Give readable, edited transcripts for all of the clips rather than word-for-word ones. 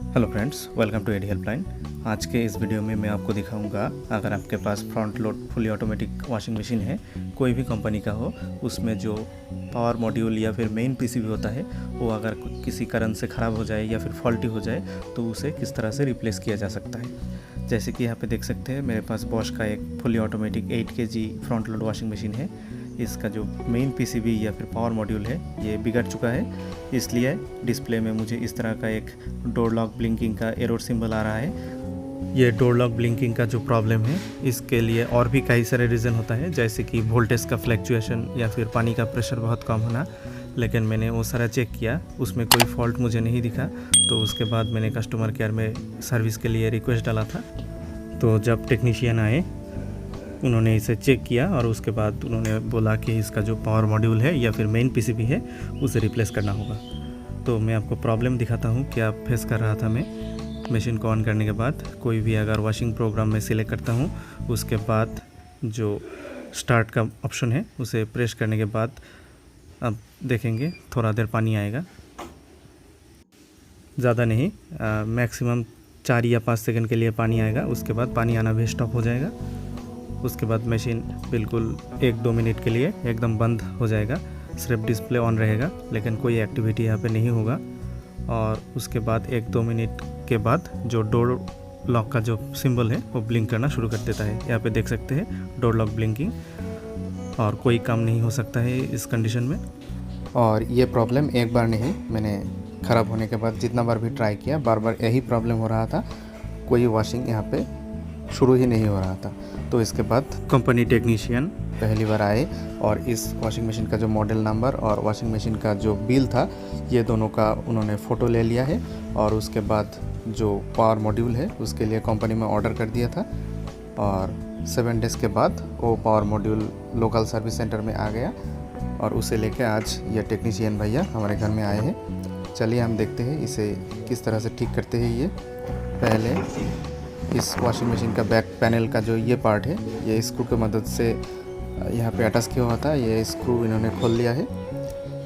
Hello friends, welcome to AD helpline. आज के इस वीडियो में मैं आपको दिखाऊंगा, अगर आपके पास front load fully automatic washing machine है, कोई भी कंपनी का हो, उसमें जो पावर मॉड्यूल या फिर मेन पीसीबी होता है वो अगर किसी कारण से ख़राब हो जाए या फिर फॉल्टी हो जाए तो उसे किस तरह से रिप्लेस किया जा सकता है। जैसे कि यहाँ पे देख सकते हैं, मेरे पास बॉश का एक fully automatic 8 kg front load washing machine है। इसका जो मेन पीसीबी या फिर पावर मॉड्यूल है ये बिगड़ चुका है, इसलिए डिस्प्ले में मुझे इस तरह का एक डोर लॉक ब्लिंकिंग का एरर सिंबल आ रहा है। ये डोर लॉक ब्लिंकिंग का जो प्रॉब्लम है, इसके लिए और भी कई सारे रीज़न होता है, जैसे कि वोल्टेज का फ्लैक्चुएशन या फिर पानी का प्रेशर बहुत कम होना। लेकिन मैंने वो सारा चेक किया, उसमें कोई फॉल्ट मुझे नहीं दिखा। तो उसके बाद मैंने कस्टमर केयर में सर्विस के लिए रिक्वेस्ट डाला था। तो जब टेक्नीशियन आए, उन्होंने इसे चेक किया और उसके बाद उन्होंने बोला कि इसका जो पावर मॉड्यूल है या फिर मेन पीसीबी है उसे रिप्लेस करना होगा। तो मैं आपको प्रॉब्लम दिखाता हूँ क्या फेस कर रहा था मैं। मशीन को ऑन करने के बाद कोई भी अगर वॉशिंग प्रोग्राम में सिलेक्ट करता हूँ, उसके बाद जो स्टार्ट का ऑप्शन है उसे प्रेस करने के बाद अब देखेंगे थोड़ा देर पानी आएगा, ज़्यादा नहीं, मैक्सिमम 4 या 5 सेकंड के लिए पानी आएगा। उसके बाद पानी आना भी स्टॉप हो जाएगा। उसके बाद मशीन बिल्कुल 1-2 मिनट के लिए एकदम बंद हो जाएगा, सिर्फ डिस्प्ले ऑन रहेगा, लेकिन कोई एक्टिविटी यहाँ पे नहीं होगा। और उसके बाद 1-2 मिनट के बाद जो डोर लॉक का जो सिंबल है वो ब्लिंक करना शुरू कर देता है। यहाँ पे देख सकते हैं डोर लॉक ब्लिंकिंग, और कोई काम नहीं हो सकता है इस कंडीशन में। और ये प्रॉब्लम एक बार नहीं, मैंने ख़राब होने के बाद जितना बार भी ट्राई किया, बार बार यही प्रॉब्लम हो रहा था, कोई वॉशिंग यहाँ पे शुरू ही नहीं हो रहा था। तो इसके बाद कंपनी टेक्नीशियन पहली बार आए और इस वॉशिंग मशीन का जो मॉडल नंबर और वॉशिंग मशीन का जो बिल था, ये दोनों का उन्होंने फ़ोटो ले लिया है। और उसके बाद जो पावर मॉड्यूल है उसके लिए कंपनी में ऑर्डर कर दिया था, और 7 डेज़ के बाद वो power module local service centre में आ गया और उसे लेके आज ये टेक्नीशियन भैया हमारे घर में आए हैं। चलिए हम देखते हैं इसे किस तरह से ठीक करते हैं। ये पहले इस वॉशिंग मशीन का बैक पैनल का जो ये पार्ट है, ये स्क्रू की मदद से यहाँ पे अटैच किया हुआ था, ये स्क्रू इन्होंने खोल लिया है।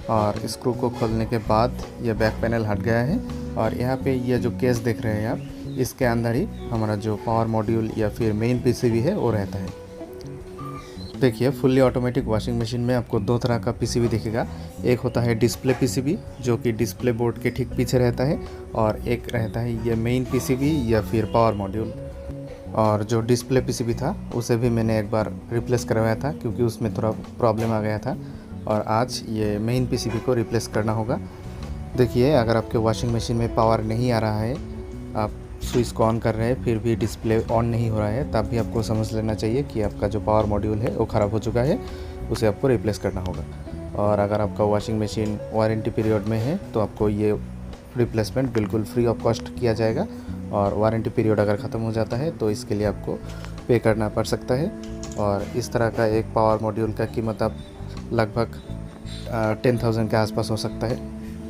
और स्क्रू को खोलने के बाद ये बैक पैनल हट गया है, और यहाँ पे ये जो केस देख रहे हैं आप, इसके अंदर ही हमारा जो पावर मॉड्यूल या फिर मेन पीसीबी है वो रहता है। देखिए, फुल्ली ऑटोमेटिक वॉशिंग मशीन में आपको 2 तरह का पीसीबी दिखेगा। एक होता है डिस्प्ले पीसीबी, जो कि डिस्प्ले बोर्ड के ठीक पीछे रहता है, और एक रहता है ये मेन पीसीबी या फिर पावर मॉड्यूल। और जो डिस्प्ले पीसीबी था उसे भी मैंने एक बार रिप्लेस करवाया था, क्योंकि उसमें थोड़ा प्रॉब्लम आ गया था, और आज ये मेन पीसीबी को रिप्लेस करना होगा। देखिए, अगर आपके वॉशिंग मशीन में पावर नहीं आ रहा है, आप स्विच को ऑन कर रहे हैं फिर भी डिस्प्ले ऑन नहीं हो रहा है, तब भी आपको समझ लेना चाहिए कि आपका जो पावर मॉड्यूल है वो ख़राब हो चुका है, उसे आपको रिप्लेस करना होगा। और अगर आपका वॉशिंग मशीन वारंटी पीरियड में है तो आपको ये रिप्लेसमेंट बिल्कुल फ्री ऑफ कॉस्ट किया जाएगा, और वारंटी पीरियड अगर ख़त्म हो जाता है तो इसके लिए आपको पे करना पड़ सकता है। और इस तरह का एक पावर मॉड्यूल का कीमत आप लगभग 10,000 के आसपास हो सकता है,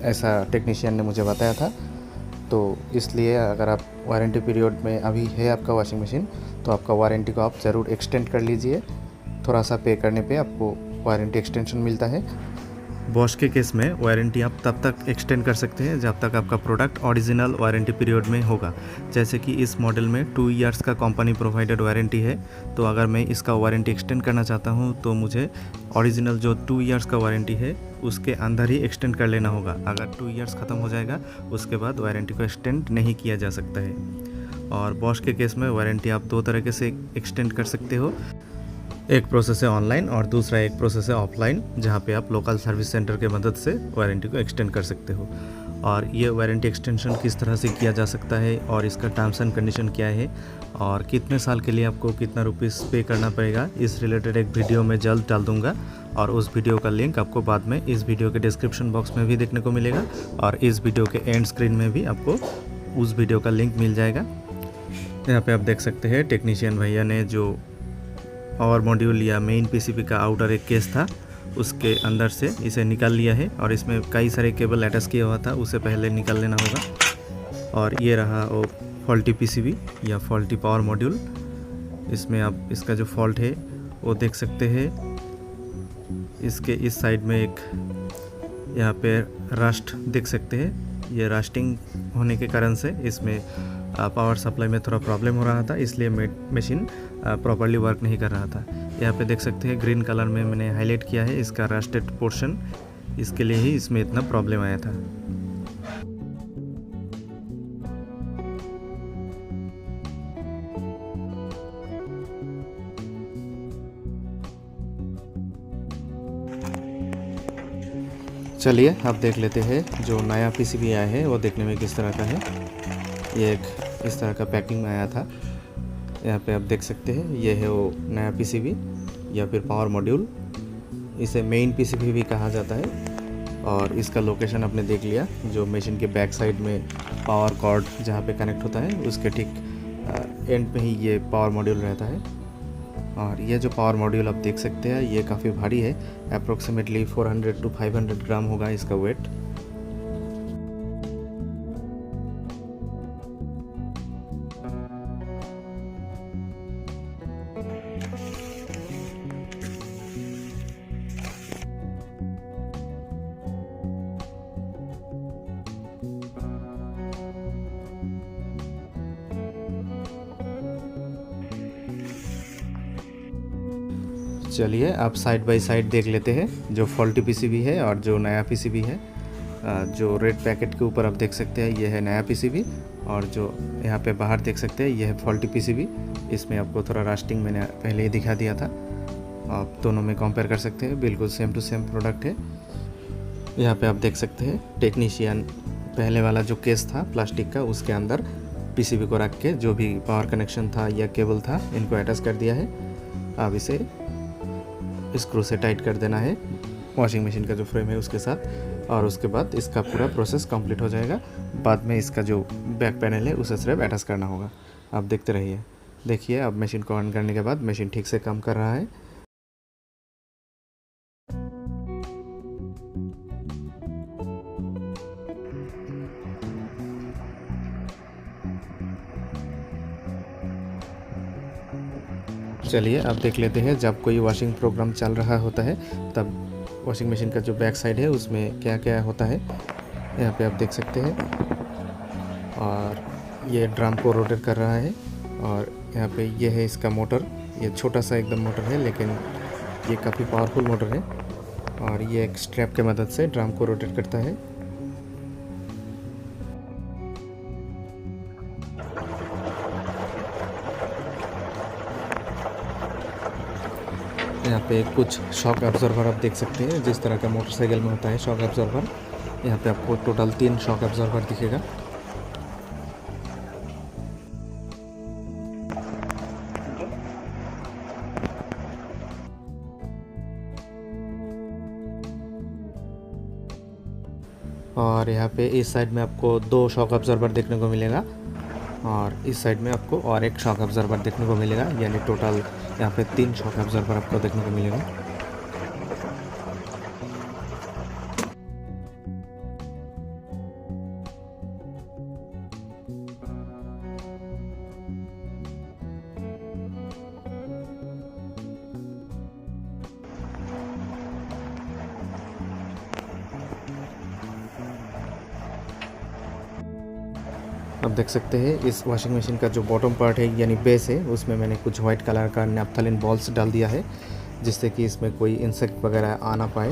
ऐसा टेक्नीशियन ने मुझे बताया था। तो इसलिए अगर आप वारंटी पीरियड में अभी है आपका वॉशिंग मशीन, तो आपका वारंटी को आप ज़रूर एक्सटेंड कर लीजिए। थोड़ा सा पे करने पे आपको वारंटी एक्सटेंशन मिलता है। बॉश के केस में वारंटी आप तब तक एक्सटेंड कर सकते हैं जब तक आपका प्रोडक्ट ओरिजिनल वारंटी पीरियड में होगा। जैसे कि इस मॉडल में 2 इयर्स का कंपनी प्रोवाइडेड वारंटी है, तो अगर मैं इसका वारंटी एक्सटेंड करना चाहता हूं तो मुझे ओरिजिनल जो 2 इयर्स का वारंटी है उसके अंदर ही एक्सटेंड कर लेना होगा। अगर 2 इयर्स ख़त्म हो जाएगा उसके बाद वारंटी को एक्सटेंड नहीं किया जा सकता है। और बॉश के केस में वारंटी आप 2 तरीके से एक्सटेंड कर सकते हो। एक प्रोसेस है ऑनलाइन और दूसरा एक प्रोसेस है ऑफलाइन, जहाँ पे आप लोकल सर्विस सेंटर के मदद से वारंटी को एक्सटेंड कर सकते हो। और ये वारंटी एक्सटेंशन किस तरह से किया जा सकता है और इसका टर्म्स एंड कंडीशन क्या है और कितने साल के लिए आपको कितना रुपीस पे करना पड़ेगा, इस रिलेटेड एक वीडियो में जल्द डाल दूँगा। और उस वीडियो का लिंक आपको बाद में इस वीडियो के डिस्क्रिप्शन बॉक्स में भी देखने को मिलेगा, और इस वीडियो के एंड स्क्रीन में भी आपको उस वीडियो का लिंक मिल जाएगा। यहाँ पे आप देख सकते हैं टेक्नीशियन भैया ने जो पावर मॉड्यूल या मेन पीसीबी का आउटर एक केस था उसके अंदर से इसे निकाल लिया है, और इसमें कई सारे केबल अटैच किया हुआ था, उसे पहले निकाल लेना होगा। और ये रहा वो फॉल्टी पीसीबी या फॉल्टी पावर मॉड्यूल। इसमें आप इसका जो फॉल्ट है वो देख सकते हैं। इसके इस साइड में एक यहाँ पे रस्ट देख सकते हैं, ये रास्टिंग होने के कारण से इसमें पावर सप्लाई में थोड़ा प्रॉब्लम हो रहा था, इसलिए मशीन प्रॉपर्ली वर्क नहीं कर रहा था। यहाँ पे देख सकते हैं ग्रीन कलर में मैंने हाईलाइट किया है इसका रस्टेड पोर्शन, इसके लिए ही इसमें इतना प्रॉब्लम आया था। चलिए अब देख लेते हैं जो नया पीसीबी आया है वो देखने में किस तरह का है। ये एक इस तरह का पैकिंग में आया था। यहाँ पे आप देख सकते हैं ये है वो नया पीसीबी या फिर पावर मॉड्यूल, इसे मेन पीसीबी भी कहा जाता है। और इसका लोकेशन आपने देख लिया, जो मशीन के बैक साइड में पावर कॉर्ड जहाँ पे कनेक्ट होता है उसके ठीक एंड पे ही ये पावर मॉड्यूल रहता है। और ये जो पावर मॉड्यूल आप देख सकते हैं ये काफ़ी भारी है, अप्रोक्सीमेटली 400 to 500 ग्राम होगा इसका वेट। चलिए आप साइड बाय साइड देख लेते हैं जो फॉल्टी पीसीबी है और जो नया पीसीबी है। जो रेड पैकेट के ऊपर आप देख सकते हैं ये है नया पीसीबी, और जो यहाँ पे बाहर देख सकते हैं ये है फॉल्टी पीसीबी। इसमें आपको थोड़ा रास्टिंग मैंने पहले ही दिखा दिया था, आप दोनों में कंपेयर कर सकते हैं, बिल्कुल सेम टू सेम प्रोडक्ट है। यहाँ पे आप देख सकते हैं टेक्नीशियन पहले वाला जो केस था प्लास्टिक का उसके अंदर पीसीबी को रख के जो भी पावर कनेक्शन था या केबल था इनको अटैच कर दिया है। अब इसे स्क्रू से टाइट कर देना है वॉशिंग मशीन का जो फ्रेम है उसके साथ, और उसके बाद इसका पूरा प्रोसेस कंप्लीट हो जाएगा। बाद में इसका जो बैक पैनल है उसे सिर्फ अटैच करना होगा। आप देखते रहिए। देखिए अब मशीन को ऑन करने के बाद मशीन ठीक से काम कर रहा है। चलिए अब देख लेते हैं जब कोई वॉशिंग प्रोग्राम चल रहा होता है तब वॉशिंग मशीन का जो बैक साइड है उसमें क्या क्या होता है। यहाँ पे आप देख सकते हैं, और ये ड्रम को रोटेट कर रहा है। और यहाँ पे ये है इसका मोटर, ये छोटा सा एकदम मोटर है लेकिन ये काफ़ी पावरफुल मोटर है, और ये एक स्ट्रैप के मदद से ड्रम को रोटेट करता है। यहाँ पे कुछ शॉक एब्जॉर्वर आप देख सकते हैं, जिस तरह का मोटरसाइकिल में होता है शॉक एब्जॉर्वर। यहाँ पे आपको टोटल 3 शॉक एब्जॉर्वर दिखेगा। और यहाँ पे इस साइड में आपको 2 शॉक एब्जॉर्वर देखने को मिलेगा, और इस साइड में आपको और एक शॉक एब्जॉर्वर देखने को मिलेगा, यानी टोटल यहाँ पे 3 शॉक एब्जॉर्वर आपको देखने को मिलेगा। आप देख सकते हैं इस वॉशिंग मशीन का जो बॉटम पार्ट है यानी बेस है उसमें मैंने कुछ वाइट कलर का नैप्थलीन बॉल्स डाल दिया है, जिससे कि इसमें कोई इंसेक्ट वगैरह आ ना पाए।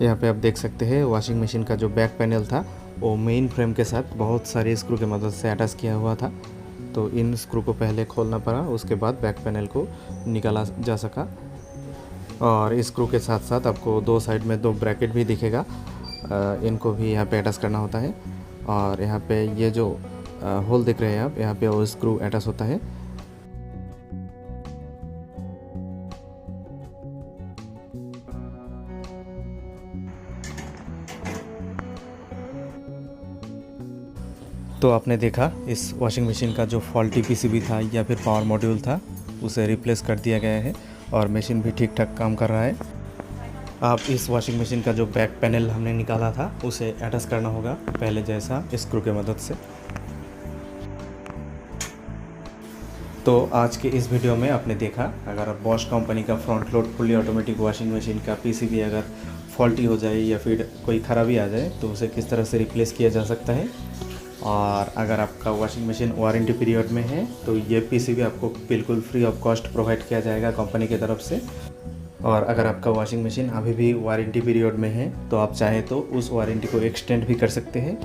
यहाँ पे आप देख सकते हैं वॉशिंग मशीन का जो बैक पैनल था वो मेन फ्रेम के साथ बहुत सारे स्क्रू की मदद से अटैच किया हुआ था। तो इन स्क्रू को पहले खोलना पड़ा, उसके बाद बैक पैनल को निकाला जा सका। और स्क्रू के साथ साथ आपको दो साइड में दो ब्रैकेट भी दिखेगा, इनको भी यहाँ पे अटैच करना होता है। और यहाँ पे ये जो होल देख रहे हैं आप, यहाँ पे वो स्क्रू अटैच होता है। तो आपने देखा इस वॉशिंग मशीन का जो फॉल्टी पीसीबी था या फिर पावर मॉड्यूल था उसे रिप्लेस कर दिया गया है और मशीन भी ठीक ठाक काम कर रहा है। आप इस वॉशिंग मशीन का जो बैक पैनल हमने निकाला था उसे अटैच करना होगा पहले जैसा स्क्रू के मदद से। तो आज के इस वीडियो में आपने देखा, अगर बॉश कंपनी का front load fully automatic washing machine का पीसीबी अगर फॉल्टी हो जाए या फिर कोई ख़राबी आ जाए तो उसे किस तरह से रिप्लेस किया जा सकता है। और अगर आपका वॉशिंग मशीन वारंटी पीरियड में है तो ये पीसीबी आपको बिल्कुल फ्री ऑफ कॉस्ट प्रोवाइड किया जाएगा कंपनी की तरफ से। और अगर आपका वॉशिंग मशीन अभी भी वारंटी पीरियड में है तो आप चाहे तो उस वारंटी को एक्सटेंड भी कर सकते हैं।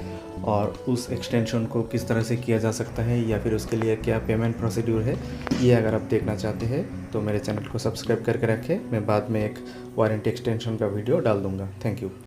और उस एक्सटेंशन को किस तरह से किया जा सकता है या फिर उसके लिए क्या पेमेंट प्रोसीड्यूर है, ये अगर आप देखना चाहते हैं तो मेरे चैनल को सब्सक्राइब करके रखें। मैं बाद में एक वारंटी एक्सटेंशन का वीडियो डाल दूँगा। Thank you.